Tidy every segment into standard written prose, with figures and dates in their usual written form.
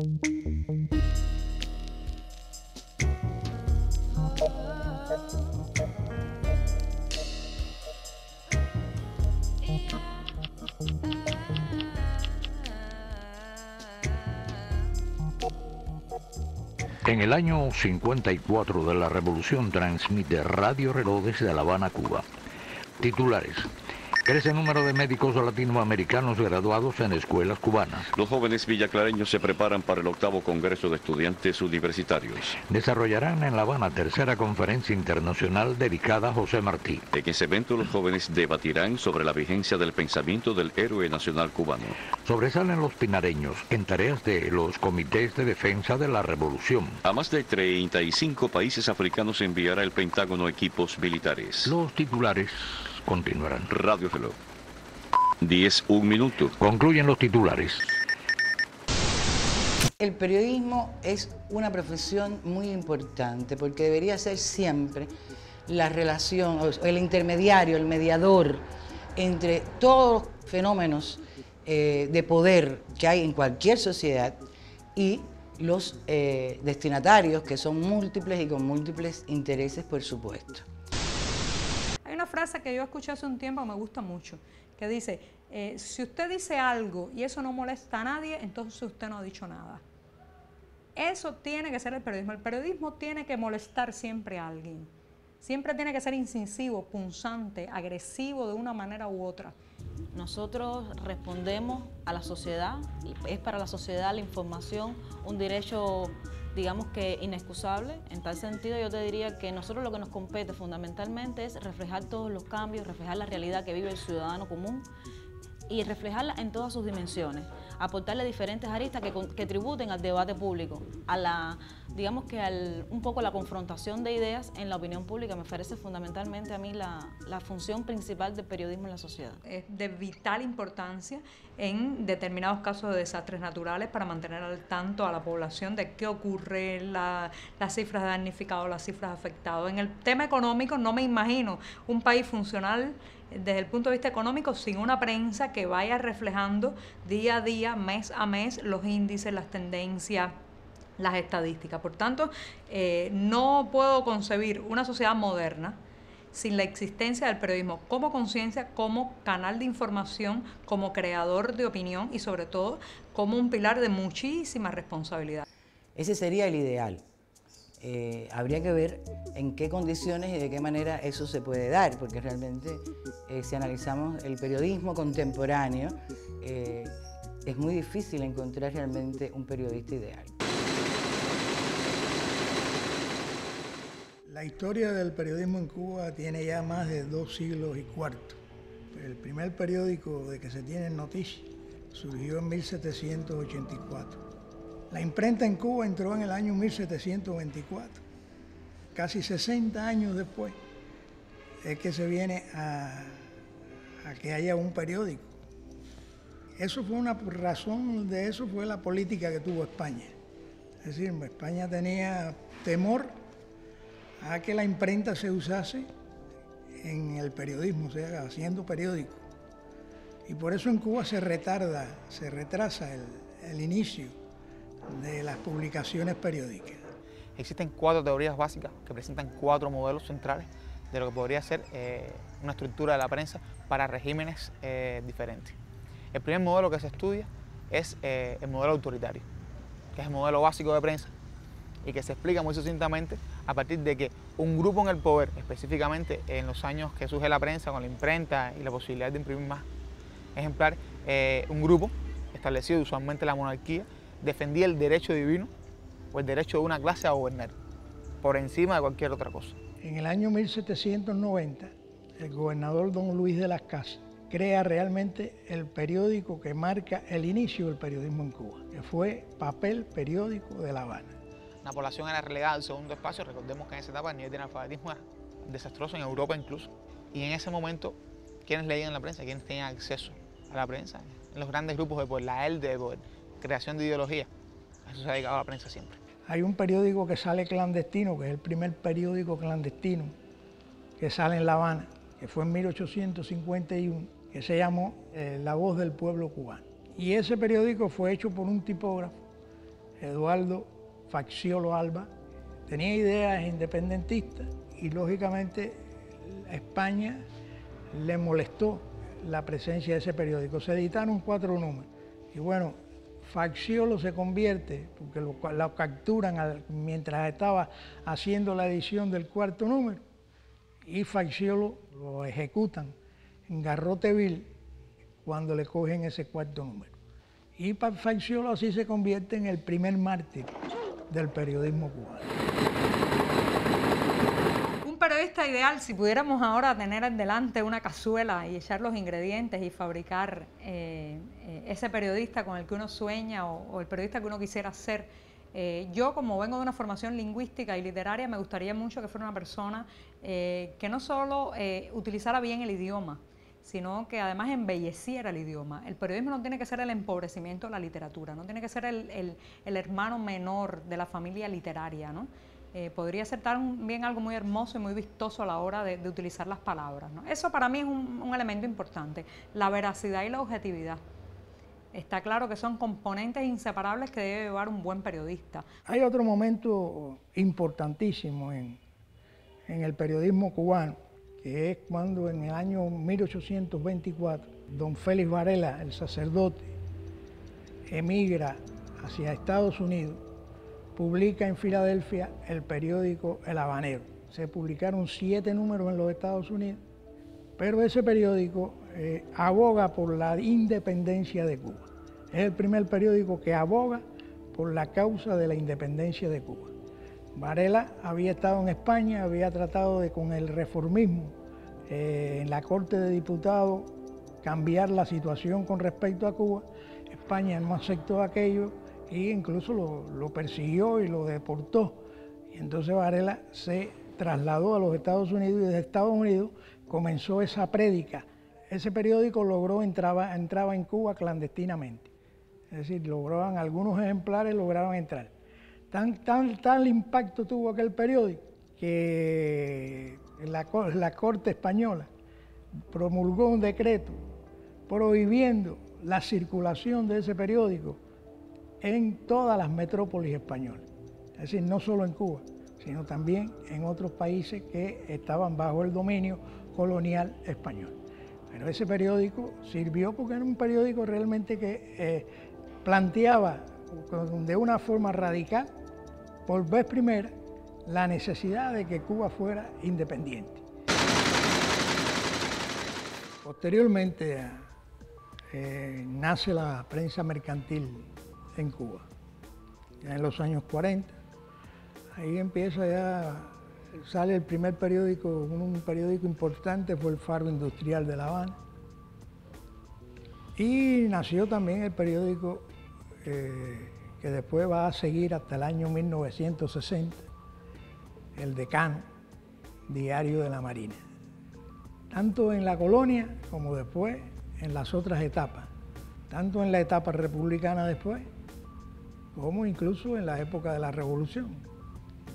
En el año 54 de la Revolución transmite Radio Reloj desde La Habana, Cuba. Titulares. Crece el número de médicos latinoamericanos graduados en escuelas cubanas. Los jóvenes villaclareños se preparan para el 8º Congreso de Estudiantes Universitarios. Desarrollarán en La Habana tercera conferencia internacional dedicada a José Martí. En ese evento los jóvenes debatirán sobre la vigencia del pensamiento del héroe nacional cubano. Sobresalen los pinareños en tareas de los comités de defensa de la revolución. A más de 35 países africanos enviará el Pentágono equipos militares. Los titulares continuarán. Radio Reloj. 10:01 minuto. Concluyen los titulares. El periodismo es una profesión muy importante porque debería ser siempre la relación, el intermediario, el mediador entre todos los fenómenos de poder que hay en cualquier sociedad y los destinatarios, que son múltiples y con múltiples intereses, por supuesto. Hay una frase que yo escuché hace un tiempo que me gusta mucho, que dice, si usted dice algo y eso no molesta a nadie, entonces usted no ha dicho nada. Eso tiene que ser el periodismo. El periodismo tiene que molestar siempre a alguien. Siempre tiene que ser incisivo, punzante, agresivo de una manera u otra. Nosotros respondemos a la sociedad, es para la sociedad la información un derecho, digamos que inexcusable. En tal sentido yo te diría que nosotros lo que nos compete fundamentalmente es reflejar todos los cambios, reflejar la realidad que vive el ciudadano común y reflejarla en todas sus dimensiones, aportarle diferentes aristas que tributen al debate público, a la, digamos que un poco la confrontación de ideas en la opinión pública. Me parece fundamentalmente a mí la función principal del periodismo en la sociedad. Es de vital importancia en determinados casos de desastres naturales para mantener al tanto a la población de qué ocurre, las cifras de damnificados, las cifras de afectados. En el tema económico no me imagino un país funcional desde el punto de vista económico sin una prensa que vaya reflejando día a día, mes a mes, los índices, las tendencias, las estadísticas. Por tanto, no puedo concebir una sociedad moderna sin la existencia del periodismo como conciencia, como canal de información, como creador de opinión y sobre todo como un pilar de muchísima responsabilidad. Ese sería el ideal. Habría que ver en qué condiciones y de qué manera eso se puede dar, porque realmente si analizamos el periodismo contemporáneo, es muy difícil encontrar realmente un periodista ideal. La historia del periodismo en Cuba tiene ya más de 2 siglos y cuarto. El primer periódico de que se tiene noticia surgió en 1784. La imprenta en Cuba entró en el año 1724. Casi 60 años después es que se viene a que haya un periódico. Eso fue una razón de eso fue la política que tuvo España. Es decir, España tenía temor a que la imprenta se usase en el periodismo, o sea, haciendo periódico. Y por eso en Cuba se retrasa el inicio de las publicaciones periódicas. Existen 4 teorías básicas que presentan 4 modelos centrales de lo que podría ser una estructura de la prensa para regímenes diferentes. El primer modelo que se estudia es el modelo autoritario, que es el modelo básico de prensa y que se explica muy sucintamente a partir de que un grupo en el poder, específicamente en los años que surge la prensa con la imprenta y la posibilidad de imprimir más ejemplares, un grupo establecido usualmente la monarquía defendía el derecho divino o el derecho de una clase a gobernar por encima de cualquier otra cosa. En el año 1790, el gobernador don Luis de las Casas crea realmente el periódico que marca el inicio del periodismo en Cuba, que fue Papel Periódico de La Habana. La población era relegada al segundo espacio. Recordemos que en esa etapa el nivel de analfabetismo era desastroso en Europa incluso. Y en ese momento, ¿quiénes leían la prensa? ¿Quiénes tenían acceso a la prensa? En los grandes grupos de poder, la élite de poder, creación de ideología. A eso se ha dedicado la prensa siempre. Hay un periódico que sale clandestino, que es el primer periódico clandestino que sale en La Habana, que fue en 1851, que se llamó La Voz del Pueblo Cubano. Y ese periódico fue hecho por un tipógrafo Eduardo Facciolo Alba, tenía ideas independentistas y lógicamente España le molestó la presencia de ese periódico. Se editaron 4 números y bueno, Facciolo se convierte, porque lo capturan mientras estaba haciendo la edición del 4º número, y Facciolo lo ejecutan en Garroteville cuando le cogen ese 4º número. Y Facciolo así se convierte en el primer mártir del periodismo cubano. Un periodista ideal, si pudiéramos ahora tener delante una cazuela y echar los ingredientes y fabricar ese periodista con el que uno sueña o el periodista que uno quisiera ser, yo, como vengo de una formación lingüística y literaria, me gustaría mucho que fuera una persona que no solo utilizara bien el idioma, sino que además embelleciera el idioma. El periodismo no tiene que ser el empobrecimiento de la literatura, no tiene que ser el hermano menor de la familia literaria, ¿no? Podría ser también algo muy hermoso y muy vistoso a la hora de utilizar las palabras, ¿no? Eso para mí es un elemento importante, la veracidad y la objetividad. Está claro que son componentes inseparables que debe llevar un buen periodista. Hay otro momento importantísimo en el periodismo cubano, que es cuando en el año 1824, don Félix Varela, el sacerdote, emigra hacia Estados Unidos, publica en Filadelfia el periódico El Habanero. Se publicaron 7 números en los Estados Unidos, pero ese periódico aboga por la independencia de Cuba. Es el primer periódico que aboga por la causa de la independencia de Cuba. Varela había estado en España, había tratado de, con el reformismo en la Corte de Diputados, cambiar la situación con respecto a Cuba. España no aceptó aquello e incluso lo persiguió y lo deportó. Y entonces Varela se trasladó a los Estados Unidos y desde Estados Unidos comenzó esa prédica. Ese periódico entraba en Cuba clandestinamente. Es decir, lograban algunos ejemplares, lograban entrar. Tal impacto tuvo aquel periódico que la Corte Española promulgó un decreto prohibiendo la circulación de ese periódico en todas las metrópolis españolas. Es decir, no solo en Cuba, sino también en otros países que estaban bajo el dominio colonial español. Pero ese periódico sirvió porque era un periódico realmente que planteaba de una forma radical, por vez primera, la necesidad de que Cuba fuera independiente. Posteriormente nace la prensa mercantil en Cuba, ya en los años 40. Ahí empieza sale el primer periódico, un periódico importante fue el Faro Industrial de La Habana. Y nació también el periódico que después va a seguir hasta el año 1960, el Decano, Diario de la Marina. Tanto en la colonia como después en las otras etapas, tanto en la etapa republicana después, como incluso en la época de la Revolución.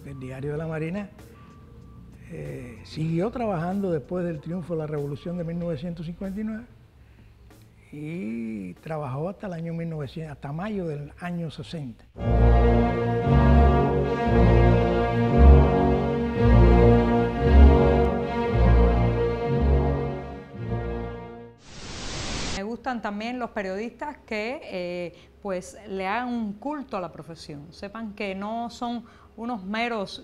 El Diario de la Marina siguió trabajando después del triunfo de la Revolución de 1959 y trabajó hasta el año 1900, hasta mayo del año 60. Me gustan también los periodistas que pues le hagan un culto a la profesión, sepan que no son unas meras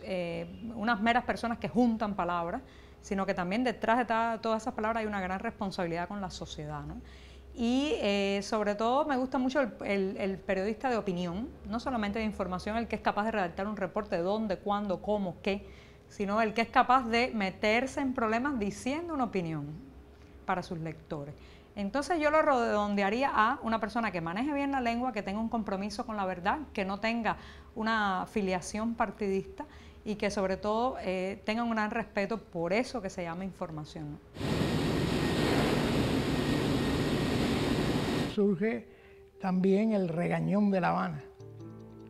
personas que juntan palabras, sino que también detrás de todas esas palabras hay una gran responsabilidad con la sociedad, ¿no? Y sobre todo me gusta mucho el periodista de opinión, no solamente de información, el que es capaz de redactar un reporte de dónde, cuándo, cómo, qué, sino el que es capaz de meterse en problemas diciendo una opinión para sus lectores. Entonces yo lo redondearía a una persona que maneje bien la lengua, que tenga un compromiso con la verdad, que no tenga una filiación partidista y que sobre todo tenga un gran respeto por eso que se llama información, ¿no? Surge también el Regañón de La Habana,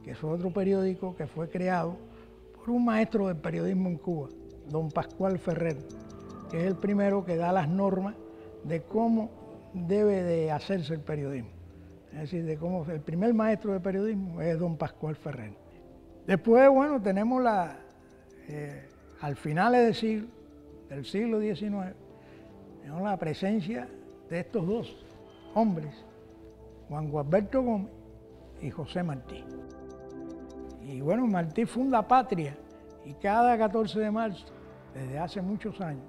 que es otro periódico que fue creado por un maestro del periodismo en Cuba, don Pascual Ferrer, que es el primero que da las normas de cómo debe de hacerse el periodismo. Es decir, de cómo el primer maestro de periodismo es don Pascual Ferrer. Después, bueno, tenemos al finales del siglo XIX, tenemos la presencia de estos dos hombres, Juan Gualberto Gómez y José Martí. Y bueno, Martí funda Patria y cada 14 de marzo, desde hace muchos años,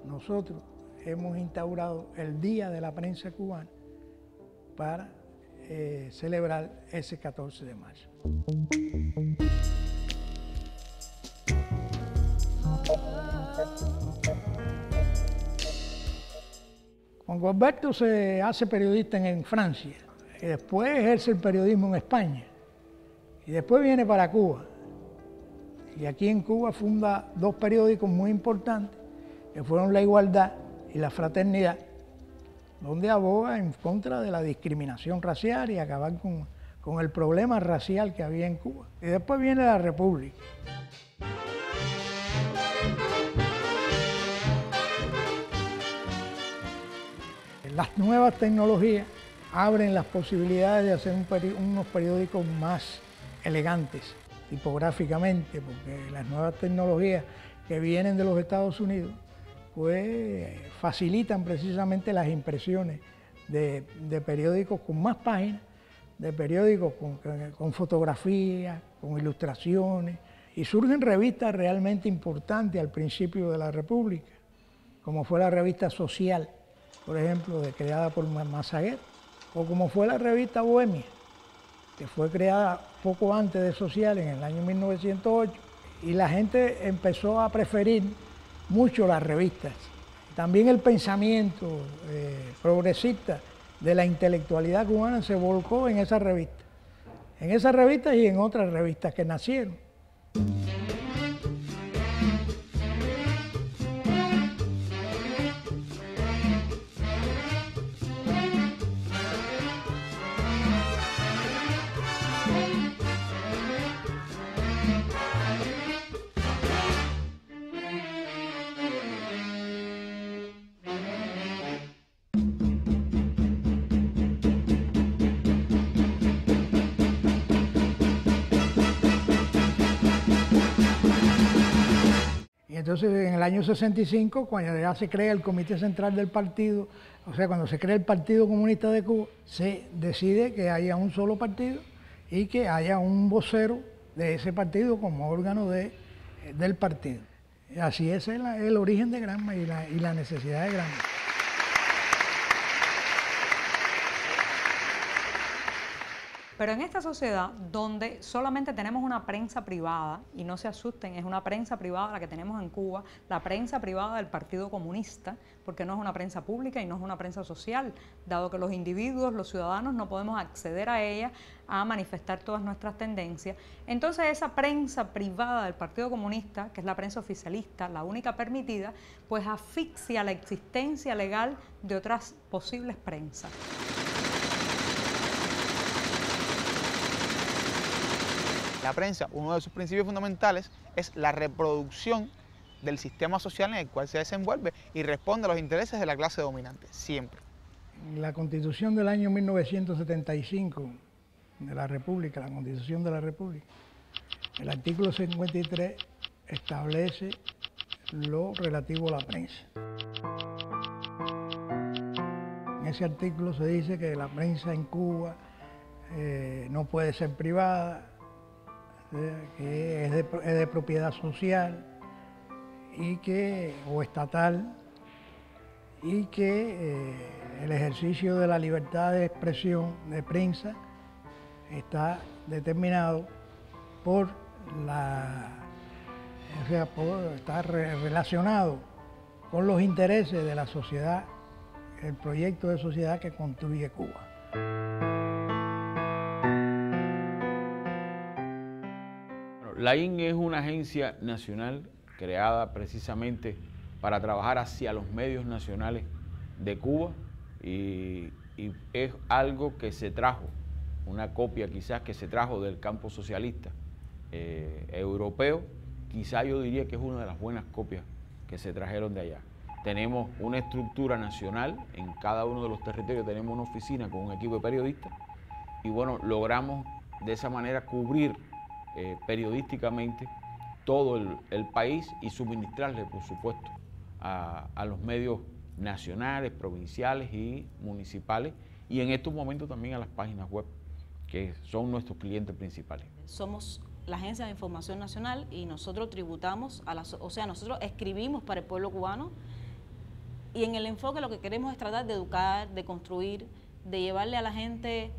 nosotros hemos instaurado el Día de la Prensa Cubana para celebrar ese 14 de marzo. Juan Gualberto se hace periodista en Francia y después ejerce el periodismo en España y después viene para Cuba. Y aquí en Cuba funda dos periódicos muy importantes que fueron La Igualdad y La Fraternidad, donde aboga en contra de la discriminación racial y acabar con el problema racial que había en Cuba. Y después viene La República. Las nuevas tecnologías abren las posibilidades de hacer unos periódicos más elegantes tipográficamente, porque las nuevas tecnologías que vienen de los Estados Unidos pues facilitan precisamente las impresiones de periódicos con más páginas, de periódicos con fotografías, con ilustraciones, y surgen revistas realmente importantes al principio de la República, como fue la revista Social, por ejemplo, creada por Massaguer, o como fue la revista Bohemia, que fue creada poco antes de Social, en el año 1908, y la gente empezó a preferir mucho las revistas. También el pensamiento progresista de la intelectualidad cubana se volcó en esas revistas y en otras revistas que nacieron. Entonces, en el año 65, cuando ya se crea el Comité Central del Partido, o sea, cuando se crea el Partido Comunista de Cuba, se decide que haya un solo partido y que haya un vocero de ese partido como órgano del partido. Así es el origen de Granma y la necesidad de Granma. Pero en esta sociedad donde solamente tenemos una prensa privada, y no se asusten, es una prensa privada la que tenemos en Cuba, la prensa privada del Partido Comunista, porque no es una prensa pública y no es una prensa social, dado que los individuos, los ciudadanos, no podemos acceder a ella a manifestar todas nuestras tendencias. Entonces esa prensa privada del Partido Comunista, que es la prensa oficialista, la única permitida, pues asfixia la existencia legal de otras posibles prensas. La prensa, uno de sus principios fundamentales es la reproducción del sistema social en el cual se desenvuelve y responde a los intereses de la clase dominante, siempre. La Constitución del año 1975 de la República, la Constitución de la República, el artículo 53 establece lo relativo a la prensa. En ese artículo se dice que la prensa en Cuba no puede ser privada, que es de propiedad social o estatal, y que el ejercicio de la libertad de expresión de prensa está determinado está relacionado con los intereses de la sociedad, el proyecto de sociedad que construye Cuba. La IN es una agencia nacional creada precisamente para trabajar hacia los medios nacionales de Cuba y es algo que se trajo, una copia quizás que se trajo del campo socialista europeo, quizás yo diría que es una de las buenas copias que se trajeron de allá. Tenemos una estructura nacional, en cada uno de los territorios tenemos una oficina con un equipo de periodistas bueno, logramos de esa manera cubrir periodísticamente todo el país y suministrarle, por supuesto, a los medios nacionales, provinciales y municipales, y en estos momentos también a las páginas web, que son nuestros clientes principales. Somos la Agencia de Información Nacional y nosotros tributamos, nosotros escribimos para el pueblo cubano, y en el enfoque lo que queremos es tratar de educar, de construir, de llevarle a la gente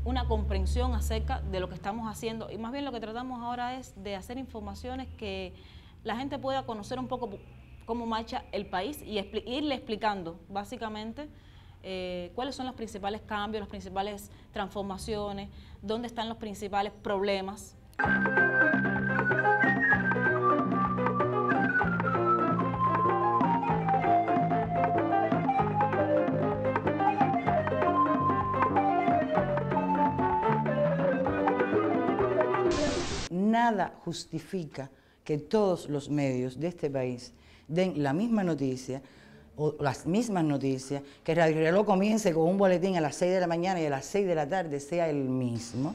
una comprensión acerca de lo que estamos haciendo, y más bien lo que tratamos ahora es de hacer informaciones que la gente pueda conocer un poco cómo marcha el país y irle explicando básicamente cuáles son los principales cambios, las principales transformaciones, dónde están los principales problemas. Nada justifica que todos los medios de este país den la misma noticia o las mismas noticias, que Radio Reloj comience con un boletín a las 6 de la mañana y a las 6 de la tarde sea el mismo.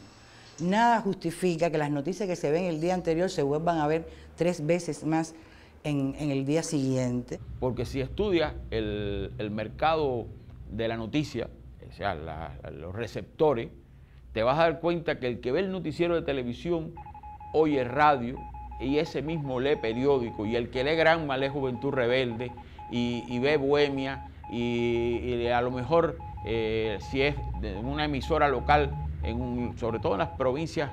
Nada justifica que las noticias que se ven el día anterior se vuelvan a ver 3 veces más en el día siguiente. Porque si estudias el mercado de la noticia, o sea, los receptores, te vas a dar cuenta que el que ve el noticiero de televisión oye radio y ese mismo lee periódico, y el que lee Granma lee Juventud Rebelde y ve Bohemia y a lo mejor si es de una emisora local, sobre todo en las provincias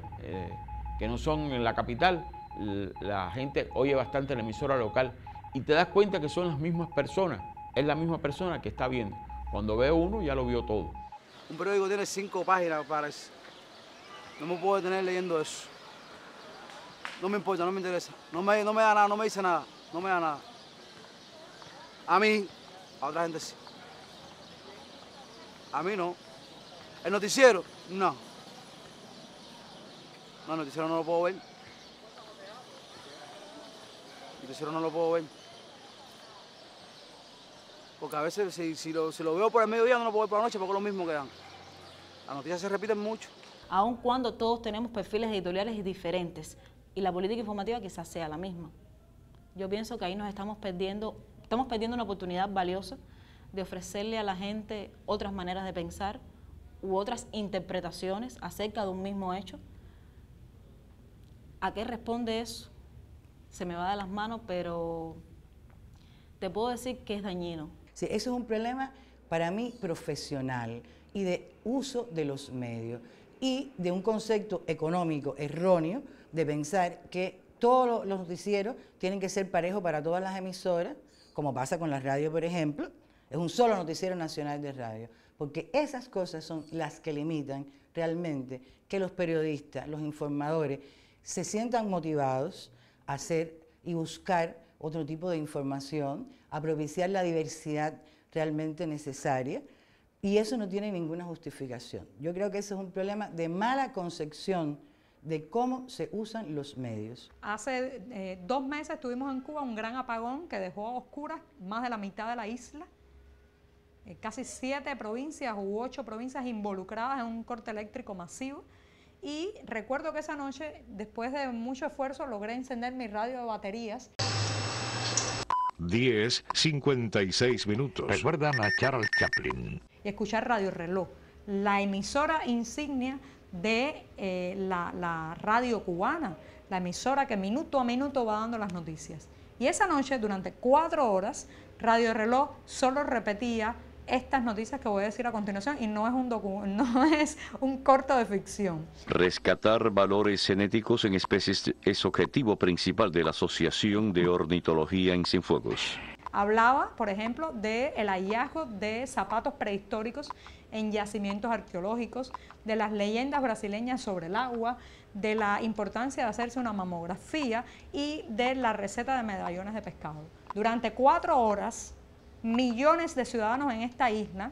que no son en la capital, la gente oye bastante la emisora local y te das cuenta que son las mismas personas, es la misma persona que está viendo. Cuando ve uno ya lo vio todo. Un periódico tiene 5 páginas, parece. No me puedo detener leyendo eso. No me importa, no me interesa. No me da nada, no me dice nada. No me da nada. A mí, a otra gente sí. A mí no. El noticiero, no. No, el noticiero no lo puedo ver. El noticiero no lo puedo ver. Porque a veces si lo veo por el mediodía no lo puedo ver por la noche porque es lo mismo que dan. Las noticias se repiten mucho. Aun cuando todos tenemos perfiles editoriales diferentes y la política informativa quizás sea la misma. Yo pienso que ahí nos estamos perdiendo una oportunidad valiosa de ofrecerle a la gente otras maneras de pensar u otras interpretaciones acerca de un mismo hecho. ¿A qué responde eso? Se me va de las manos, pero te puedo decir que es dañino. Sí, eso es un problema para mí profesional y de uso de los medios y de un concepto económico erróneo de pensar que todos los noticieros tienen que ser parejos para todas las emisoras, como pasa con la radio, por ejemplo. Es un solo noticiero nacional de radio, porque esas cosas son las que limitan realmente que los periodistas, los informadores, se sientan motivados a hacer y buscar otro tipo de información, a propiciar la diversidad realmente necesaria, y eso no tiene ninguna justificación. Yo creo que ese es un problema de mala concepción de cómo se usan los medios. Hace 2 meses tuvimos en Cuba un gran apagón que dejó a oscuras más de la mitad de la isla. Casi 7 provincias u 8 provincias involucradas en un corte eléctrico masivo. Y recuerdo que esa noche, después de mucho esfuerzo, logré encender mi radio de baterías. 10:56 minutos. Recuerdan a Charles Chaplin. Y escuchar Radio Reloj, la emisora insignia de la radio cubana, la emisora que minuto a minuto va dando las noticias. Y esa noche, durante 4 horas, Radio Reloj solo repetía estas noticias que voy a decir a continuación, y no es un corto de ficción. Rescatar valores genéticos en especies es objetivo principal de la Asociación de Ornitología en Cienfuegos. Hablaba, por ejemplo, del hallazgo de zapatos prehistóricos en yacimientos arqueológicos, de las leyendas brasileñas sobre el agua, de la importancia de hacerse una mamografía y de la receta de medallones de pescado. Durante 4 horas, millones de ciudadanos en esta isla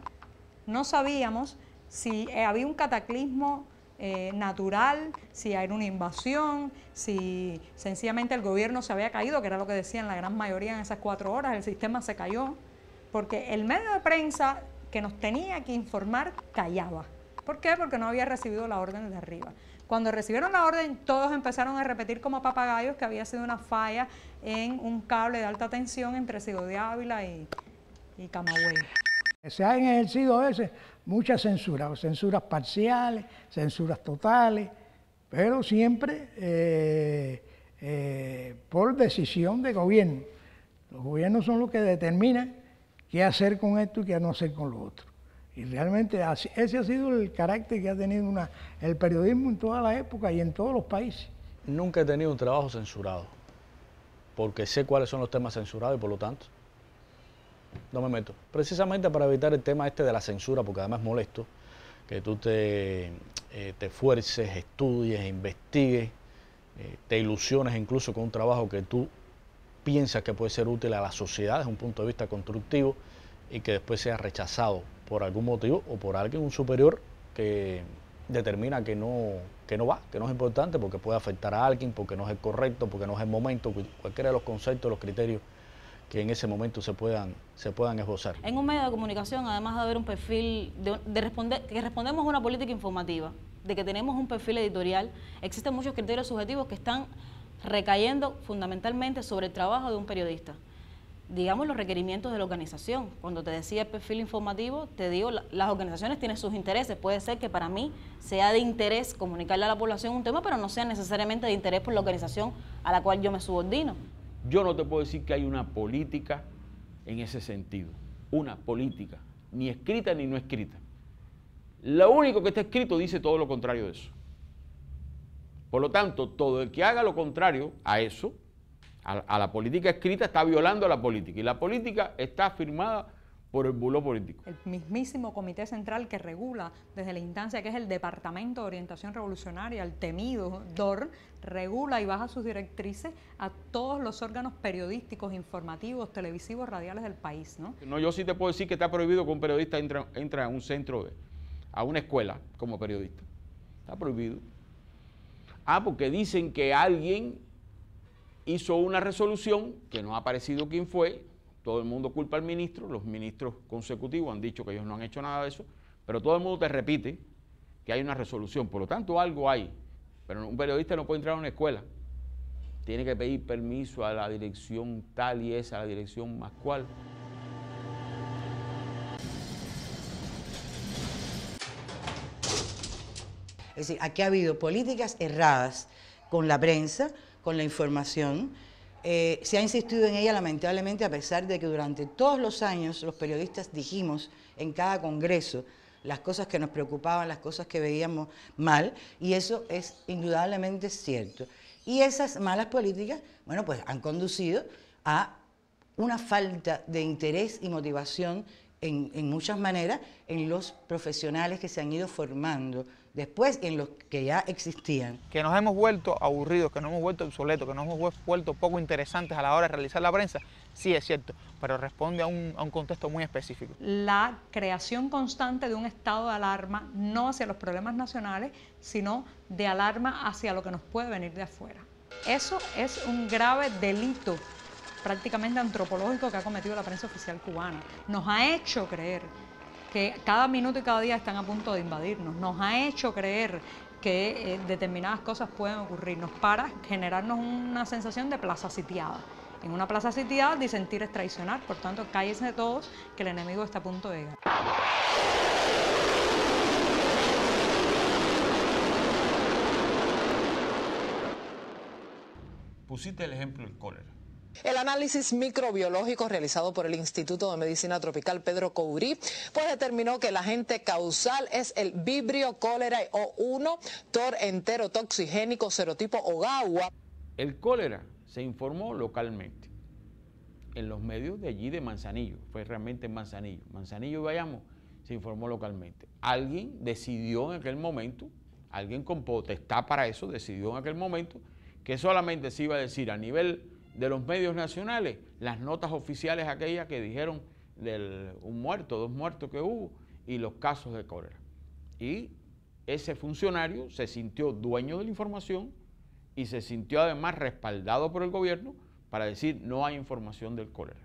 no sabíamos si había un cataclismo natural, si era una invasión, si sencillamente el gobierno se había caído, que era lo que decían la gran mayoría en esas 4 horas, el sistema se cayó, porque el medio de prensa que nos tenía que informar callaba, ¿Por qué? Porque no había recibido la orden de arriba. Cuando recibieron la orden, todos empezaron a repetir como papagayos que había sido una falla en un cable de alta tensión entre Ciego de Ávila y Camagüey. Se han ejercido a veces muchas censuras, censuras parciales, censuras totales, pero siempre por decisión de gobierno. Los gobiernos son los que determinan qué hacer con esto y qué no hacer con lo otro. Y realmente ese ha sido el carácter que ha tenido el periodismo en toda la época y en todos los países. Nunca he tenido un trabajo censurado, porque sé cuáles son los temas censurados y por lo tanto no me meto. Precisamente para evitar el tema este de la censura, porque además es molesto que tú te esfuerces, estudies, investigues, te ilusiones incluso con un trabajo que tú piensas que puede ser útil a la sociedad desde un punto de vista constructivo y que después sea rechazado por algún motivo o por alguien, un superior, que determina que no va, que no es importante porque puede afectar a alguien, porque no es el correcto, porque no es el momento, cualquiera de los conceptos, los criterios que en ese momento se puedan esbozar. En un medio de comunicación, además de haber un perfil, que respondemos a una política informativa, de que tenemos un perfil editorial, existen muchos criterios subjetivos que están recayendo fundamentalmente sobre el trabajo de un periodista. Digamos los requerimientos de la organización. Cuando te decía el perfil informativo, te digo, las organizaciones tienen sus intereses. Puede ser que para mí sea de interés comunicarle a la población un tema, pero no sea necesariamente de interés por la organización a la cual yo me subordino. Yo no te puedo decir que hay una política en ese sentido. Una política, ni escrita ni no escrita. Lo único que está escrito dice todo lo contrario de eso. Por lo tanto, todo el que haga lo contrario a eso, a la política escrita, está violando la política. Y la política está firmada por el buló político. El mismísimo Comité Central que regula desde la instancia que es el Departamento de Orientación Revolucionaria, el temido DOR, regula y baja sus directrices a todos los órganos periodísticos, informativos, televisivos, radiales del país, ¿no? No, yo sí te puedo decir que está prohibido que un periodista entre a un centro, a una escuela como periodista. Está prohibido. Porque dicen que alguien hizo una resolución que no ha aparecido quién fue, todo el mundo culpa al ministro, los ministros consecutivos han dicho que ellos no han hecho nada de eso, pero todo el mundo te repite que hay una resolución, por lo tanto algo hay, pero un periodista no puede entrar a una escuela, tiene que pedir permiso a la dirección tal y esa, a la dirección más cual. Es decir, aquí ha habido políticas erradas con la prensa, con la información. Se ha insistido en ella lamentablemente a pesar de que durante todos los años los periodistas dijimos en cada congreso las cosas que nos preocupaban, las cosas que veíamos mal, y eso es indudablemente cierto. Y esas malas políticas, bueno, pues han conducido a una falta de interés y motivación en muchas maneras en los profesionales que se han ido formando después en los que ya existían. Que nos hemos vuelto aburridos, que nos hemos vuelto obsoletos, que nos hemos vuelto poco interesantes a la hora de realizar la prensa, sí es cierto, pero responde a un contexto muy específico. La creación constante de un estado de alarma, no hacia los problemas nacionales, sino de alarma hacia lo que nos puede venir de afuera. Eso es un grave delito prácticamente antropológico que ha cometido la prensa oficial cubana. Nos ha hecho creer que cada minuto y cada día están a punto de invadirnos. Nos ha hecho creer que determinadas cosas pueden ocurrirnos para generarnos una sensación de plaza sitiada. En una plaza sitiada, disentir es traicionar, por tanto, cállense todos que el enemigo está a punto de llegar. Pusiste el ejemplo del cólera. El análisis microbiológico realizado por el Instituto de Medicina Tropical Pedro Coury pues determinó que el agente causal es el Vibrio cholerae O1, TOR enterotoxigénico serotipo Ogawa. El cólera se informó localmente en los medios de allí de Manzanillo, fue realmente en Manzanillo. Manzanillo y Bayamo se informó localmente. Alguien decidió en aquel momento, alguien con potestad para eso, decidió en aquel momento que solamente se iba a decir a nivel de los medios nacionales, las notas oficiales aquellas que dijeron de un muerto, 2 muertos que hubo y los casos de cólera. Y ese funcionario se sintió dueño de la información y se sintió además respaldado por el gobierno para decir no hay información del cólera.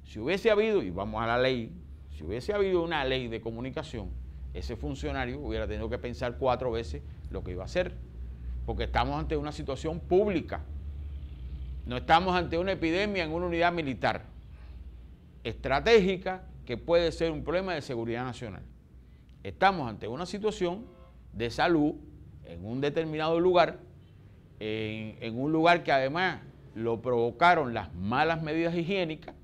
Si hubiese habido, y vamos a la ley, si hubiese habido una ley de comunicación ese funcionario hubiera tenido que pensar 4 veces lo que iba a hacer, porque estamos ante una situación pública, no estamos ante una epidemia en una unidad militar estratégica que puede ser un problema de seguridad nacional. Estamos ante una situación de salud en un determinado lugar, en un lugar que además lo provocaron las malas medidas higiénicas.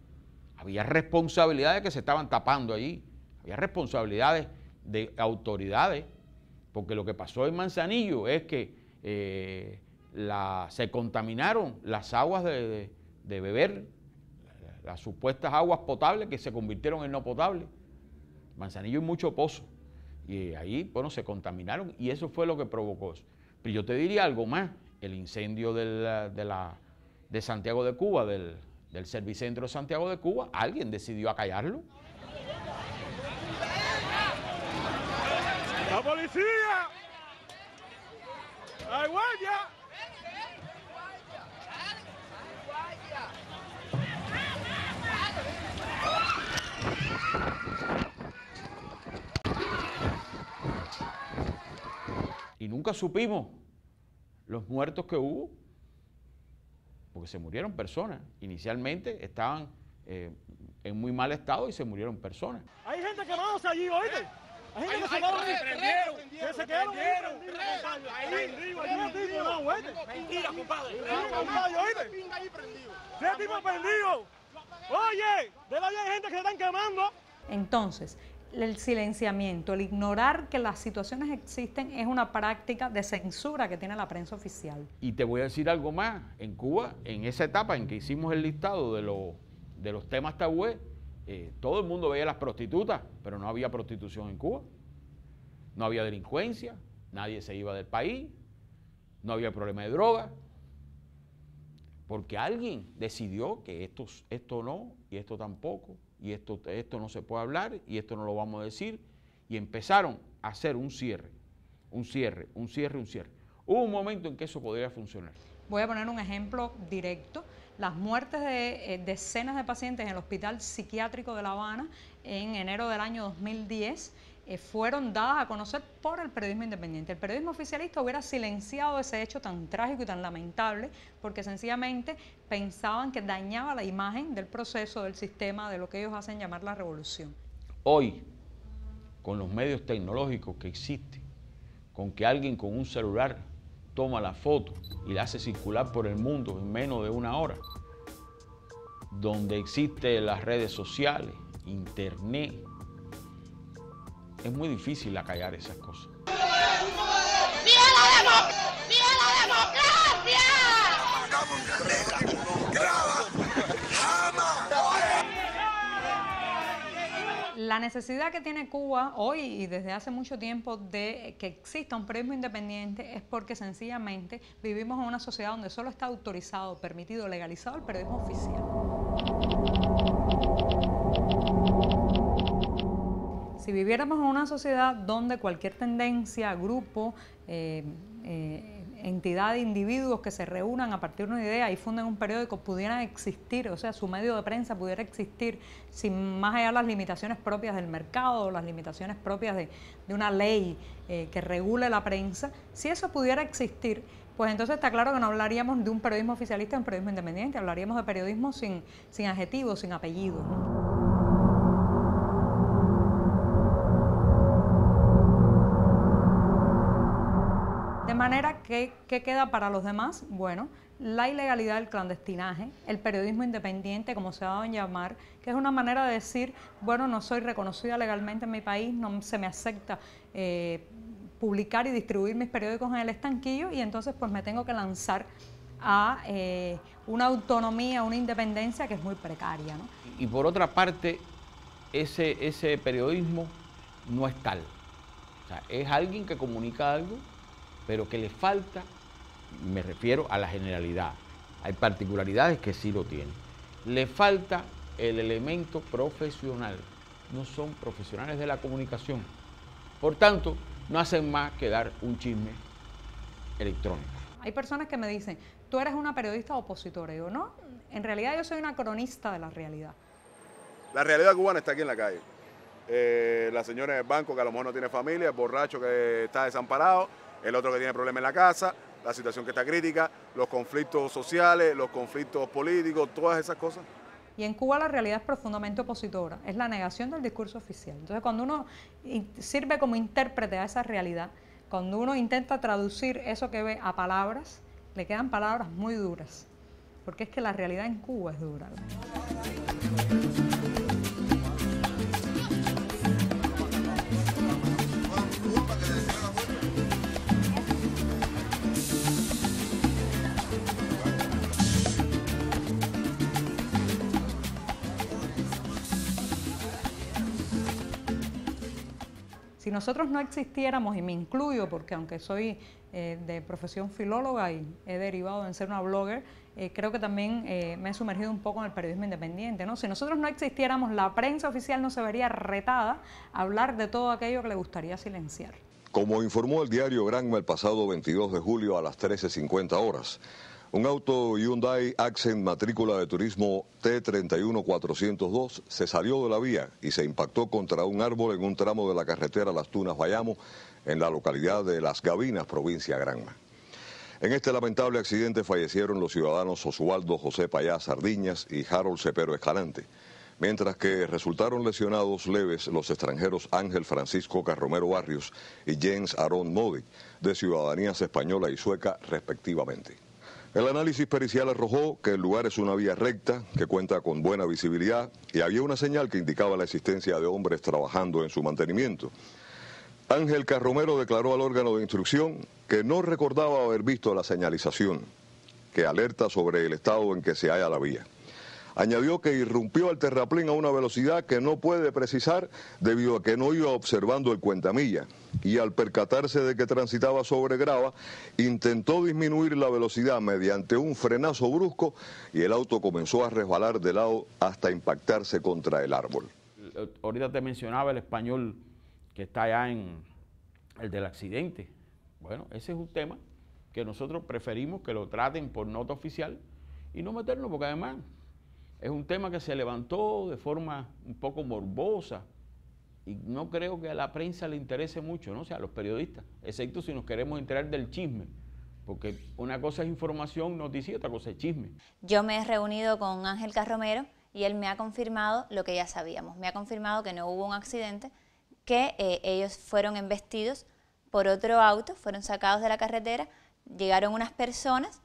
Había responsabilidades que se estaban tapando allí, había responsabilidades de autoridades, porque lo que pasó en Manzanillo es que se contaminaron las aguas de beber, las supuestas aguas potables que se convirtieron en no potables. Manzanillo hay mucho pozo, y ahí, bueno, se contaminaron, y eso fue lo que provocó eso. Pero yo te diría algo más, el incendio de Santiago de Cuba, del Servicentro de Santiago de Cuba, alguien decidió acallarlo. ¡La policía! ¡Hay guardia! Y nunca supimos los muertos que hubo, porque se murieron personas. Inicialmente estaban en muy mal estado y se murieron personas. Hay gente quemándose allí, ¿oíste? Hay gente que se quedaron ahí. Que se quedaron ahí. Mentira, compadre. ¿Oíste? ¿Qué tipo prendido? Oye, de la hay gente que se están quemando. Entonces, el silenciamiento, el ignorar que las situaciones existen es una práctica de censura que tiene la prensa oficial. Y te voy a decir algo más. En Cuba, en esa etapa en que hicimos el listado de los temas tabúes, todo el mundo veía las prostitutas, pero no había prostitución en Cuba. No había delincuencia, nadie se iba del país, no había problema de droga, porque alguien decidió que esto no, y esto tampoco, y esto no se puede hablar, y esto no lo vamos a decir, y empezaron a hacer un cierre. Hubo un momento en que eso podría funcionar. Voy a poner un ejemplo directo. Las muertes de decenas de pacientes en el Hospital Psiquiátrico de La Habana en enero del año 2010 fueron dadas a conocer por el periodismo independiente. El periodismo oficialista hubiera silenciado ese hecho tan trágico y tan lamentable porque sencillamente pensaban que dañaba la imagen del proceso, del sistema, de lo que ellos hacen llamar la revolución. Hoy, con los medios tecnológicos que existen, con que alguien con un celular toma la foto y la hace circular por el mundo en menos de 1 hora, donde existen las redes sociales, internet, es muy difícil acallar esas cosas. ¡Viva la La necesidad que tiene Cuba hoy y desde hace mucho tiempo de que exista un periodismo independiente es porque sencillamente vivimos en una sociedad donde solo está autorizado, permitido, legalizado el periodismo oficial. Si viviéramos en una sociedad donde cualquier tendencia, grupo, entidad de individuos que se reúnan a partir de una idea y funden un periódico pudieran existir, o sea, su medio de prensa pudiera existir sin más allá de las limitaciones propias del mercado o las limitaciones propias de una ley que regule la prensa, si eso pudiera existir, pues entonces está claro que no hablaríamos de un periodismo oficialista, de un periodismo independiente, hablaríamos de periodismo sin adjetivos, sin apellidos, ¿no? De manera que, ¿qué queda para los demás? Bueno, la ilegalidad del clandestinaje, el periodismo independiente, como se ha dado en llamar, que es una manera de decir, bueno, no soy reconocida legalmente en mi país, no se me acepta publicar y distribuir mis periódicos en el estanquillo y entonces pues me tengo que lanzar a una autonomía, una independencia que es muy precaria, ¿no? Y por otra parte, ese periodismo no es tal. O sea, es alguien que comunica algo, pero que le falta, me refiero a la generalidad. Hay particularidades que sí lo tienen. Le falta el elemento profesional. No son profesionales de la comunicación. Por tanto, no hacen más que dar un chisme electrónico. Hay personas que me dicen, tú eres una periodista opositora. Y yo, no, en realidad yo soy una cronista de la realidad. La realidad cubana está aquí en la calle. la señora del banco que a lo mejor no tiene familia, el borracho que está desamparado, el otro que tiene problemas en la casa, la situación que está crítica, los conflictos sociales, los conflictos políticos, todas esas cosas. Y en Cuba la realidad es profundamente opositora, es la negación del discurso oficial. Entonces cuando uno sirve como intérprete a esa realidad, cuando uno intenta traducir eso que ve a palabras, le quedan palabras muy duras, porque es que la realidad en Cuba es dura. Si nosotros no existiéramos, y me incluyo porque aunque soy de profesión filóloga y he derivado en ser una blogger, creo que también me he sumergido un poco en el periodismo independiente, ¿no? Si nosotros no existiéramos, la prensa oficial no se vería retada a hablar de todo aquello que le gustaría silenciar. Como informó el diario Granma el pasado 22 de julio a las 13:50 horas, un auto Hyundai Accent matrícula de turismo T31402 se salió de la vía y se impactó contra un árbol en un tramo de la carretera Las Tunas-Bayamo, en la localidad de Las Gavinas, provincia de Granma. En este lamentable accidente fallecieron los ciudadanos Oswaldo José Payá Sardiñas y Harold Cepero Escalante, mientras que resultaron lesionados leves los extranjeros Ángel Francisco Carromero Barrios y Jens Aron Modic, de ciudadanías española y sueca respectivamente. El análisis pericial arrojó que el lugar es una vía recta, que cuenta con buena visibilidad y había una señal que indicaba la existencia de hombres trabajando en su mantenimiento. Ángel Carromero declaró al órgano de instrucción que no recordaba haber visto la señalización, que alerta sobre el estado en que se halla la vía. Añadió que irrumpió al terraplén a una velocidad que no puede precisar debido a que no iba observando el cuentamilla y al percatarse de que transitaba sobre grava, intentó disminuir la velocidad mediante un frenazo brusco y el auto comenzó a resbalar de lado hasta impactarse contra el árbol. Ahorita te mencionaba el español que está allá en el del accidente. Bueno, ese es un tema que nosotros preferimos que lo traten por nota oficial y no meterlo porque además es un tema que se levantó de forma un poco morbosa y no creo que a la prensa le interese mucho, ¿no? O sea, a los periodistas, excepto si nos queremos enterar del chisme, porque una cosa es información, noticia, y otra cosa es chisme. Yo me he reunido con Ángel Carromero y él me ha confirmado lo que ya sabíamos. Me ha confirmado que no hubo un accidente, que ellos fueron embestidos por otro auto, fueron sacados de la carretera, llegaron unas personas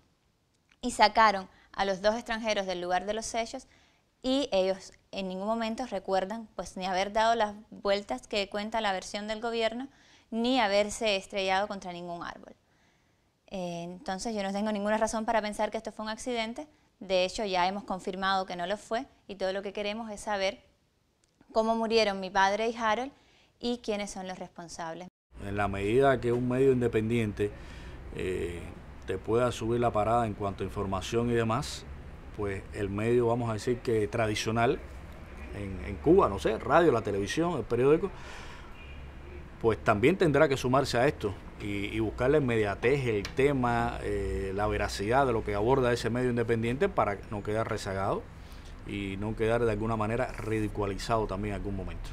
y sacaron a los dos extranjeros del lugar de los hechos y ellos en ningún momento recuerdan pues ni haber dado las vueltas que cuenta la versión del gobierno ni haberse estrellado contra ningún árbol. Entonces yo no tengo ninguna razón para pensar que esto fue un accidente. De hecho ya hemos confirmado que no lo fue y todo lo que queremos es saber cómo murieron mi padre y Harold y quiénes son los responsables. En la medida que un medio independiente te pueda subir la parada en cuanto a información y demás, pues el medio, vamos a decir que tradicional en Cuba, no sé, radio, la televisión, el periódico, pues también tendrá que sumarse a esto y buscar la inmediatez, el tema, la veracidad de lo que aborda ese medio independiente para no quedar rezagado y no quedar de alguna manera ridiculizado también en algún momento.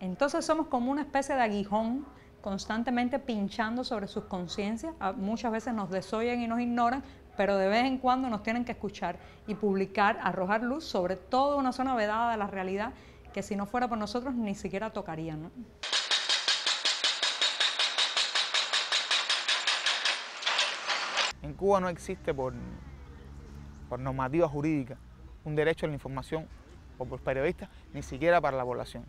Entonces somos como una especie de aguijón constantemente pinchando sobre sus conciencias. Muchas veces nos desoyen y nos ignoran, pero de vez en cuando nos tienen que escuchar y publicar, arrojar luz sobre toda una zona vedada de la realidad que si no fuera por nosotros ni siquiera tocarían, ¿no? En Cuba no existe por normativa jurídica un derecho a la información o por periodistas, ni siquiera para la población.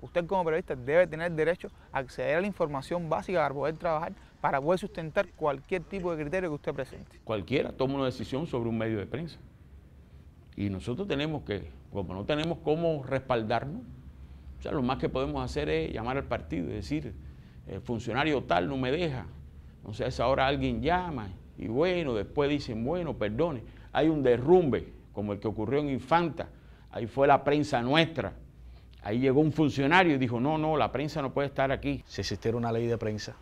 Usted como periodista debe tener derecho a acceder a la información básica para poder trabajar, para poder sustentar cualquier tipo de criterio que usted presente. Cualquiera toma una decisión sobre un medio de prensa. Y nosotros tenemos que, como no tenemos cómo respaldarnos, o sea, lo más que podemos hacer es llamar al partido y decir, el funcionario tal no me deja. O sea, a esa hora alguien llama y bueno, después dicen, bueno, perdone, hay un derrumbe como el que ocurrió en Infanta, ahí fue la prensa nuestra. Ahí llegó un funcionario y dijo, no, la prensa no puede estar aquí. Si existiera una ley de prensa,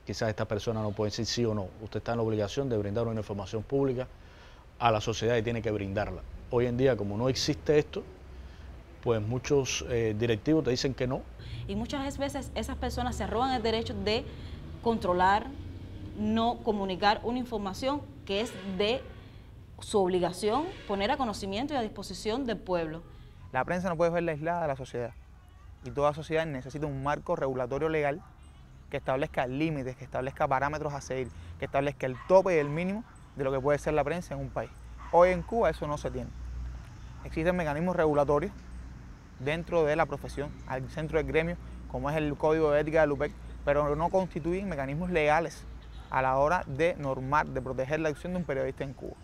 quizás esta persona no puede decir sí o no. Usted está en la obligación de brindar una información pública a la sociedad y tiene que brindarla. Hoy en día, como no existe esto, pues muchos directivos te dicen que no. Y muchas veces esas personas se roban el derecho de controlar, no comunicar una información que es de su obligación poner a conocimiento y a disposición del pueblo. La prensa no puede verla aislada de la sociedad y toda sociedad necesita un marco regulatorio legal que establezca límites, que establezca parámetros a seguir, que establezca el tope y el mínimo de lo que puede ser la prensa en un país. Hoy en Cuba eso no se tiene. Existen mecanismos regulatorios dentro de la profesión, al centro del gremio, como es el Código de Ética de la UPEC, pero no constituyen mecanismos legales a la hora de normar, de proteger la acción de un periodista en Cuba.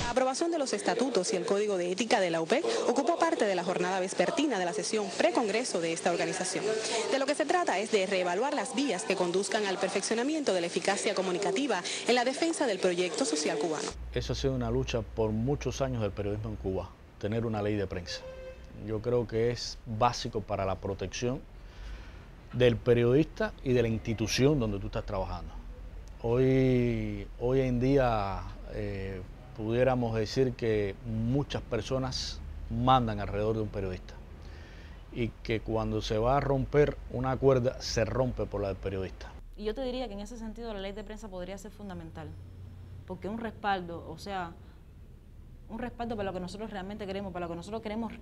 La aprobación de los estatutos y el Código de Ética de la UPEC ocupó parte de la jornada vespertina de la sesión precongreso de esta organización. De lo que se trata es de reevaluar las vías que conduzcan al perfeccionamiento de la eficacia comunicativa en la defensa del proyecto social cubano. Eso ha sido una lucha por muchos años del periodismo en Cuba, tener una ley de prensa. Yo creo que es básico para la protección del periodista y de la institución donde tú estás trabajando. Hoy en día pudiéramos decir que muchas personas mandan alrededor de un periodista y que cuando se va a romper una cuerda se rompe por la del periodista. Y yo te diría que en ese sentido la ley de prensa podría ser fundamental, porque un respaldo, o sea, un respaldo para lo que nosotros realmente queremos, para lo que nosotros queremos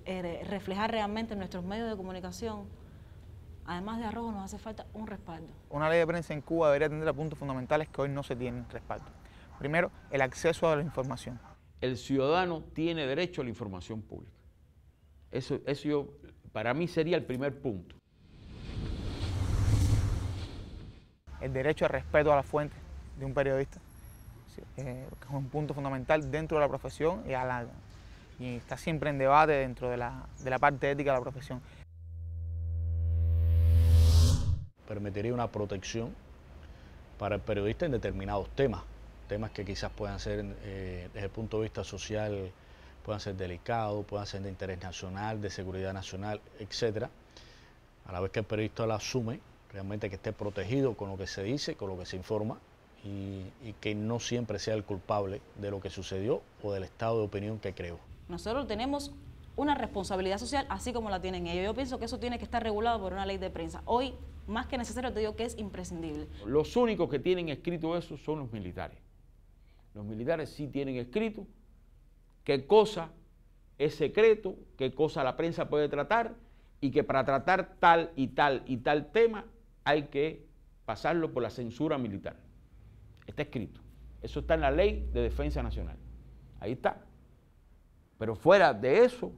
reflejar realmente en nuestros medios de comunicación, además de arrojo nos hace falta un respaldo. Una ley de prensa en Cuba debería atender a puntos fundamentales que hoy no se tienen respaldo. Primero, el acceso a la información. El ciudadano tiene derecho a la información pública. Eso para mí sería el primer punto. El derecho al respeto a la fuente de un periodista, que es un punto fundamental dentro de la profesión y está siempre en debate dentro de la parte ética de la profesión. Permitiría una protección para el periodista en determinados temas que quizás puedan ser, desde el punto de vista social, puedan ser delicados, puedan ser de interés nacional, de seguridad nacional, etc. A la vez que el periodista la asume, realmente que esté protegido con lo que se dice, con lo que se informa y que no siempre sea el culpable de lo que sucedió o del estado de opinión que creó. Nosotros tenemos una responsabilidad social así como la tienen ellos. Yo pienso que eso tiene que estar regulado por una ley de prensa. Hoy, más que necesario, te digo que es imprescindible. Los únicos que tienen escrito eso son los militares. Los militares sí tienen escrito qué cosa es secreto, qué cosa la prensa puede tratar y que para tratar tal y tal y tal tema hay que pasarlo por la censura militar. Está escrito. Eso está en la Ley de Defensa Nacional. Ahí está. Pero fuera de eso,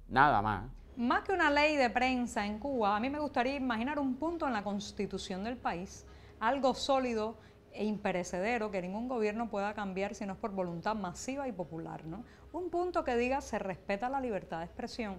nada más. Más que una ley de prensa en Cuba, a mí me gustaría imaginar un punto en la Constitución del país, algo sólido e imperecedero que ningún gobierno pueda cambiar si no es por voluntad masiva y popular, ¿no? Un punto que diga se respeta la libertad de expresión.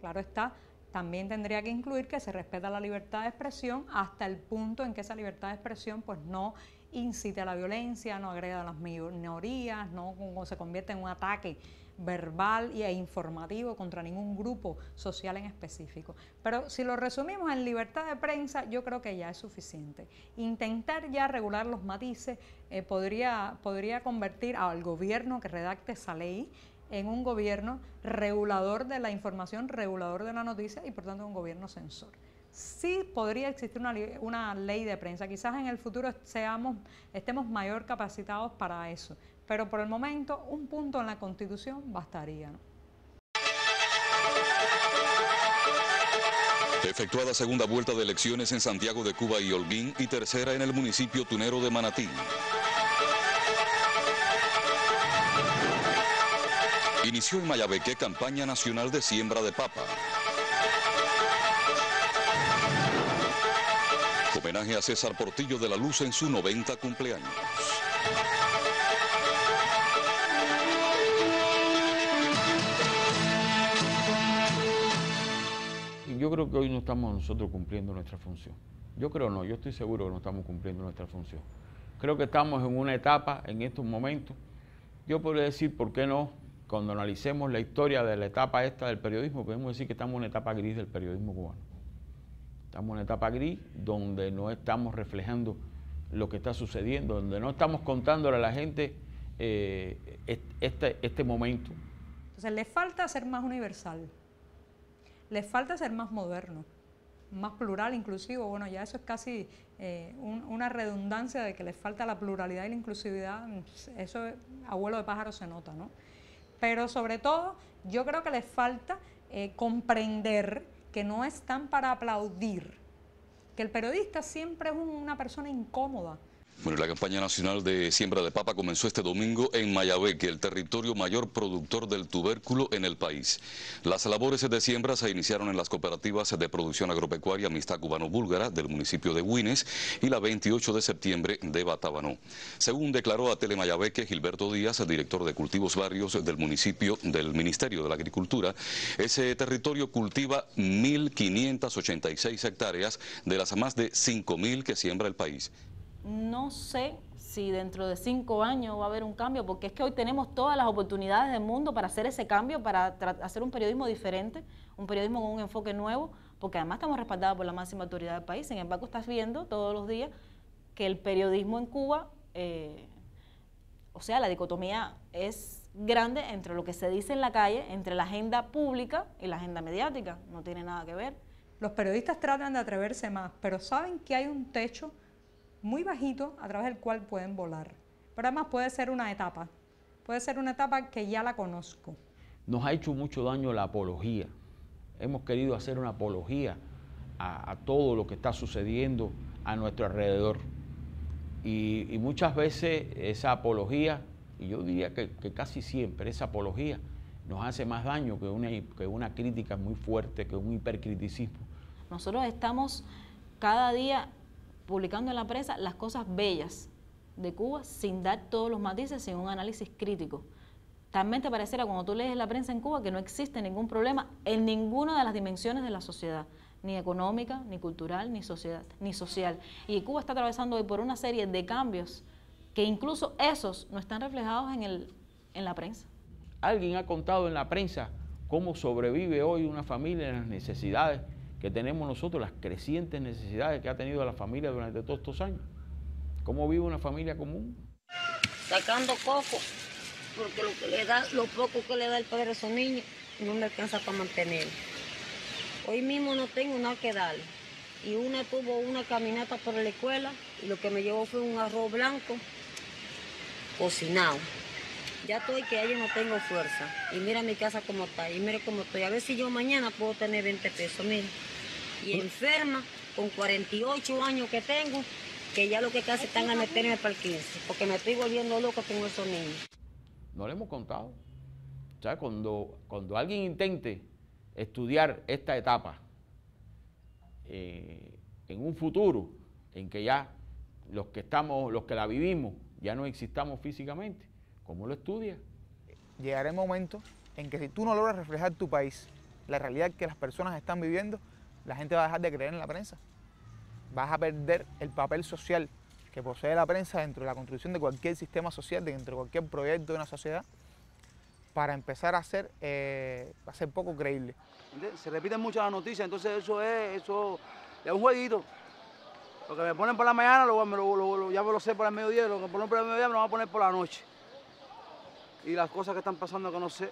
Claro está, también tendría que incluir que se respeta la libertad de expresión hasta el punto en que esa libertad de expresión pues no incite a la violencia, no agreda a las minorías, no se convierte en un ataque verbal e informativo contra ningún grupo social en específico. Pero si lo resumimos en libertad de prensa, yo creo que ya es suficiente. Intentar ya regular los matices podría convertir al gobierno que redacte esa ley en un gobierno regulador de la información, regulador de la noticia y por tanto un gobierno censor. Sí podría existir una ley de prensa, quizás en el futuro estemos mayor capacitados para eso, pero por el momento un punto en la Constitución bastaría, ¿no? Efectuada segunda vuelta de elecciones en Santiago de Cuba y Holguín y tercera en el municipio tunero de Manatí. Inició en Mayabeque campaña nacional de siembra de papa. Homenaje a César Portillo de la Luz en su 90 cumpleaños. Yo creo que hoy no estamos nosotros cumpliendo nuestra función. Yo creo no, yo estoy seguro que no estamos cumpliendo nuestra función. Creo que estamos en una etapa, en estos momentos, yo podría decir, ¿por qué no? Cuando analicemos la historia de la etapa esta del periodismo, podemos decir que estamos en una etapa gris del periodismo cubano. Estamos en una etapa gris donde no estamos reflejando lo que está sucediendo, donde no estamos contándole a la gente este momento. Entonces le falta ser más universal, le falta ser más moderno, más plural, inclusivo. Bueno, ya eso es casi una redundancia de que le falta la pluralidad y la inclusividad. Eso, abuelo de pájaro, se nota, ¿no? Pero sobre todo, yo creo que les falta comprender que no están para aplaudir, que el periodista siempre es una persona incómoda. Bueno, la campaña nacional de siembra de papa comenzó este domingo en Mayabeque, el territorio mayor productor del tubérculo en el país. Las labores de siembra se iniciaron en las cooperativas de producción agropecuaria Amistad Cubano-Búlgara del municipio de Güines y la 28 de septiembre de Batábano. Según declaró a Telemayabeque Gilberto Díaz, el director de cultivos varios del municipio del Ministerio de la Agricultura, ese territorio cultiva 1.586 hectáreas de las más de 5.000 que siembra el país. No sé si dentro de 5 años va a haber un cambio, porque es que hoy tenemos todas las oportunidades del mundo para hacer ese cambio, para hacer un periodismo diferente, un periodismo con un enfoque nuevo, porque además estamos respaldados por la máxima autoridad del país. Sin embargo, estás viendo todos los días que el periodismo en Cuba, o sea, la dicotomía es grande entre lo que se dice en la calle, entre la agenda pública y la agenda mediática. No tiene nada que ver. Los periodistas tratan de atreverse más, pero saben que hay un techo muy bajito a través del cual pueden volar. Pero además puede ser una etapa que ya la conozco. Nos ha hecho mucho daño la apología. Hemos querido hacer una apología a todo lo que está sucediendo a nuestro alrededor. Y muchas veces esa apología, y yo diría que casi siempre esa apología nos hace más daño que una crítica muy fuerte, que un hipercriticismo. Nosotros estamos cada día publicando en la prensa las cosas bellas de Cuba sin dar todos los matices, sin un análisis crítico. También te parecerá cuando tú lees la prensa en Cuba que no existe ningún problema en ninguna de las dimensiones de la sociedad, ni económica, ni cultural, ni social. Y Cuba está atravesando hoy por una serie de cambios que incluso esos no están reflejados en la prensa. ¿Alguien ha contado en la prensa cómo sobrevive hoy una familia en las necesidades que tenemos nosotros, las crecientes necesidades que ha tenido la familia durante todos estos años? ¿Cómo vive una familia común? Sacando coco, porque lo poco que le da el padre a esos niños no me alcanza para mantener. Hoy mismo no tengo nada que darle. Y una tuvo una caminata por la escuela y lo que me llevó fue un arroz blanco cocinado. Ya estoy que yo no tengo fuerza. Y mira mi casa cómo está, y mire cómo estoy. A ver si yo mañana puedo tener 20 pesos, mire. Y enferma, con 48 años que tengo, que ya lo que casi están a meterme para el 15, porque me estoy volviendo loco con esos niños. No le hemos contado. O sea, cuando alguien intente estudiar esta etapa en un futuro en que ya los que la vivimos, ya no existamos físicamente, ¿cómo lo estudia? Llegará el momento en que si tú no logras reflejar tu país, la realidad que las personas están viviendo, la gente va a dejar de creer en la prensa. Vas a perder el papel social que posee la prensa dentro de la construcción de cualquier sistema social, dentro de cualquier proyecto de una sociedad, para empezar a ser poco creíble. Se repiten mucho las noticias, entonces eso es un jueguito. Lo que me ponen por la mañana, ya me lo sé por el mediodía, lo que me ponen por el mediodía me lo van a poner por la noche. Y las cosas que están pasando que no sé.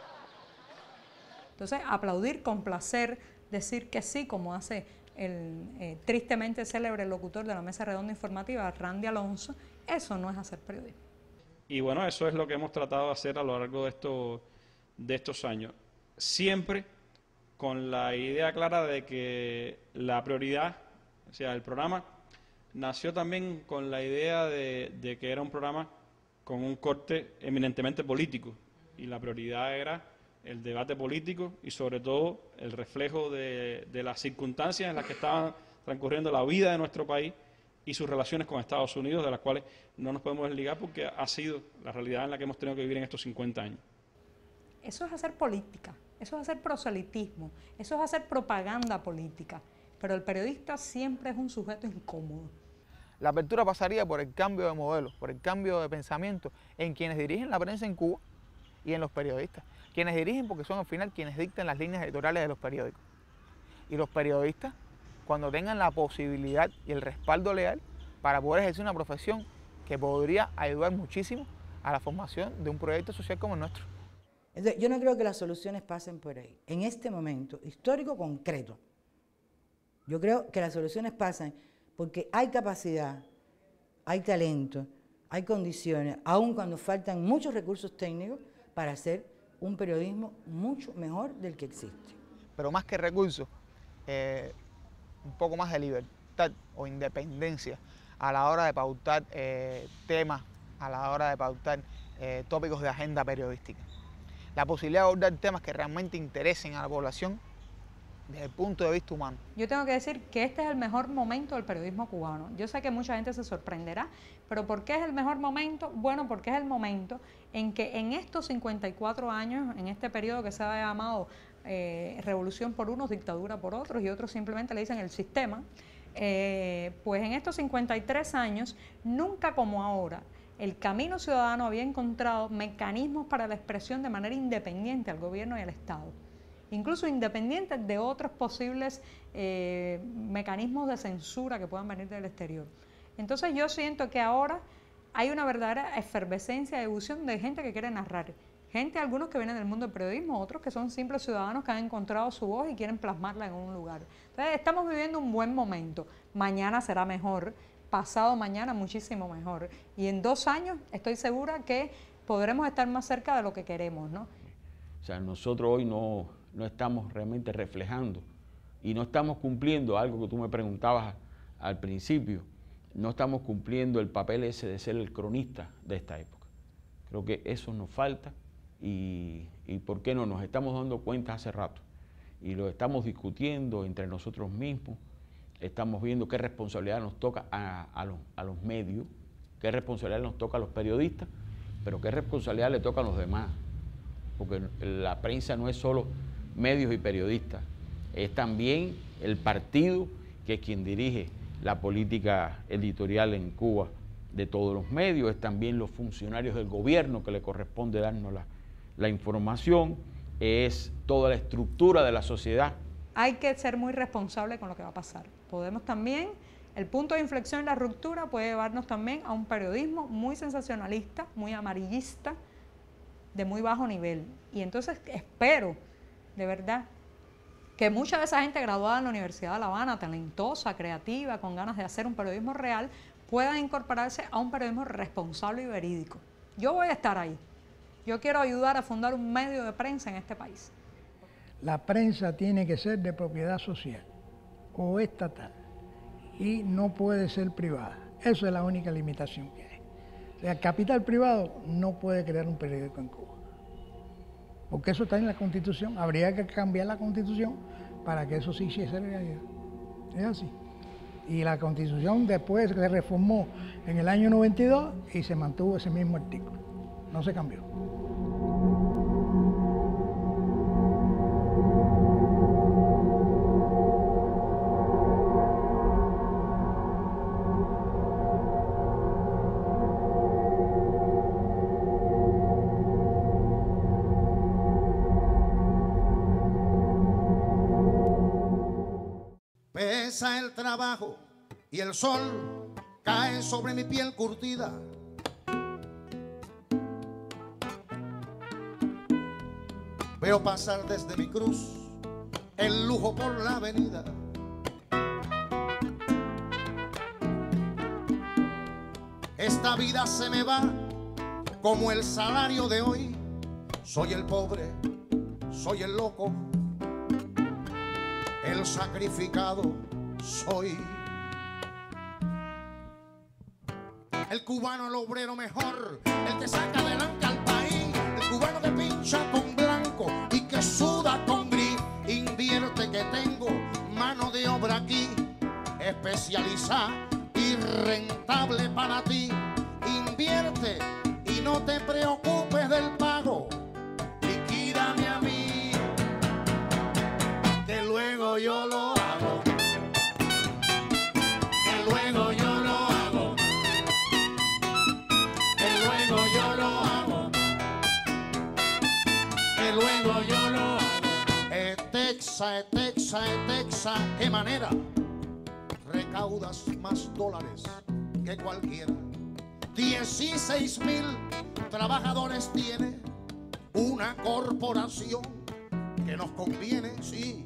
Entonces, aplaudir, complacer, decir que sí, como hace el tristemente célebre locutor de la Mesa Redonda Informativa, Randy Alonso, eso no es hacer periodismo. Y bueno, eso es lo que hemos tratado de hacer a lo largo de estos años. Siempre con la idea clara de que la prioridad, o sea, el programa, nació también con la idea de que era un programa con un corte eminentemente político, y la prioridad era el debate político y sobre todo el reflejo de las circunstancias en las que estaba transcurriendo la vida de nuestro país y sus relaciones con Estados Unidos, de las cuales no nos podemos desligar porque ha sido la realidad en la que hemos tenido que vivir en estos 50 años. Eso es hacer política, eso es hacer proselitismo, eso es hacer propaganda política, pero el periodista siempre es un sujeto incómodo. La apertura pasaría por el cambio de modelo, por el cambio de pensamiento en quienes dirigen la prensa en Cuba y en los periodistas. Quienes dirigen porque son al final quienes dictan las líneas editoriales de los periódicos. Y los periodistas, cuando tengan la posibilidad y el respaldo legal para poder ejercer una profesión que podría ayudar muchísimo a la formación de un proyecto social como el nuestro. Entonces, yo no creo que las soluciones pasen por ahí. En este momento histórico concreto, yo creo que las soluciones pasan porque hay capacidad, hay talento, hay condiciones, aun cuando faltan muchos recursos técnicos para hacer un periodismo mucho mejor del que existe. Pero más que recursos, un poco más de libertad o independencia a la hora de pautar temas, a la hora de pautar tópicos de agenda periodística. La posibilidad de abordar temas que realmente interesen a la población desde el punto de vista humano. Yo tengo que decir que este es el mejor momento del periodismo cubano. Yo sé que mucha gente se sorprenderá, pero ¿por qué es el mejor momento? Bueno, porque es el momento en que en estos 54 años, en este periodo que se ha llamado revolución por unos, dictadura por otros, y otros simplemente le dicen el sistema, pues en estos 53 años, nunca como ahora, el Camino Ciudadano había encontrado mecanismos para la expresión de manera independiente al gobierno y al Estado, incluso independientes de otros posibles mecanismos de censura que puedan venir del exterior. Entonces yo siento que ahora hay una verdadera efervescencia de evolución de gente que quiere narrar, gente, algunos que vienen del mundo del periodismo, otros que son simples ciudadanos que han encontrado su voz y quieren plasmarla en un lugar. Entonces estamos viviendo un buen momento, mañana será mejor, pasado mañana muchísimo mejor, y en 2 años estoy segura que podremos estar más cerca de lo que queremos, ¿no? O sea, nosotros hoy no estamos realmente reflejando y no estamos cumpliendo algo que tú me preguntabas al principio, no estamos cumpliendo el papel ese de ser el cronista de esta época. Creo que eso nos falta y ¿por qué no? Nos estamos dando cuenta hace rato y lo estamos discutiendo entre nosotros mismos, estamos viendo qué responsabilidad nos toca a los medios, qué responsabilidad nos toca a los periodistas, pero qué responsabilidad le toca a los demás, porque la prensa no es solo medios y periodistas, es también el partido que es quien dirige la política editorial en Cuba de todos los medios, es también los funcionarios del gobierno que le corresponde darnos la información, es toda la estructura de la sociedad. Hay que ser muy responsable con lo que va a pasar. Podemos también, el punto de inflexión en la ruptura puede llevarnos también a un periodismo muy sensacionalista, muy amarillista, de muy bajo nivel. Y entonces espero, de verdad, que mucha de esa gente graduada en la Universidad de La Habana, talentosa, creativa, con ganas de hacer un periodismo real, puedan incorporarse a un periodismo responsable y verídico. Yo voy a estar ahí. Yo quiero ayudar a fundar un medio de prensa en este país. La prensa tiene que ser de propiedad social o estatal y no puede ser privada. Eso es la única limitación que hay. O sea, el capital privado no puede crear un periódico en Cuba. Porque eso está en la Constitución. Habría que cambiar la Constitución para que eso sí hiciese realidad. Es así. Y la Constitución después se reformó en el año 92 y se mantuvo ese mismo artículo. No se cambió. Pesa el trabajo y el sol cae sobre mi piel curtida. Veo pasar desde mi cruz el lujo por la avenida. Esta vida se me va como el salario de hoy. Soy el pobre, soy el loco, el sacrificado soy. El cubano, el obrero mejor, el que saca adelante al país. El cubano que pincha con blanco y que suda con gris. Invierte que tengo mano de obra aquí, especializada y rentable para ti. Invierte y no te preocupes del pago. Liquídame a mí, que luego yo lo hago. Que luego yo lo hago. Que luego yo lo hago. Que luego yo lo hago. Texa, qué manera. Recaudas más dólares que cualquiera. 16,000 trabajadores tiene una corporación que nos conviene, sí.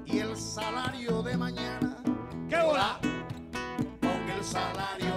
Y el salario de mañana, ¿qué hora? Con el salario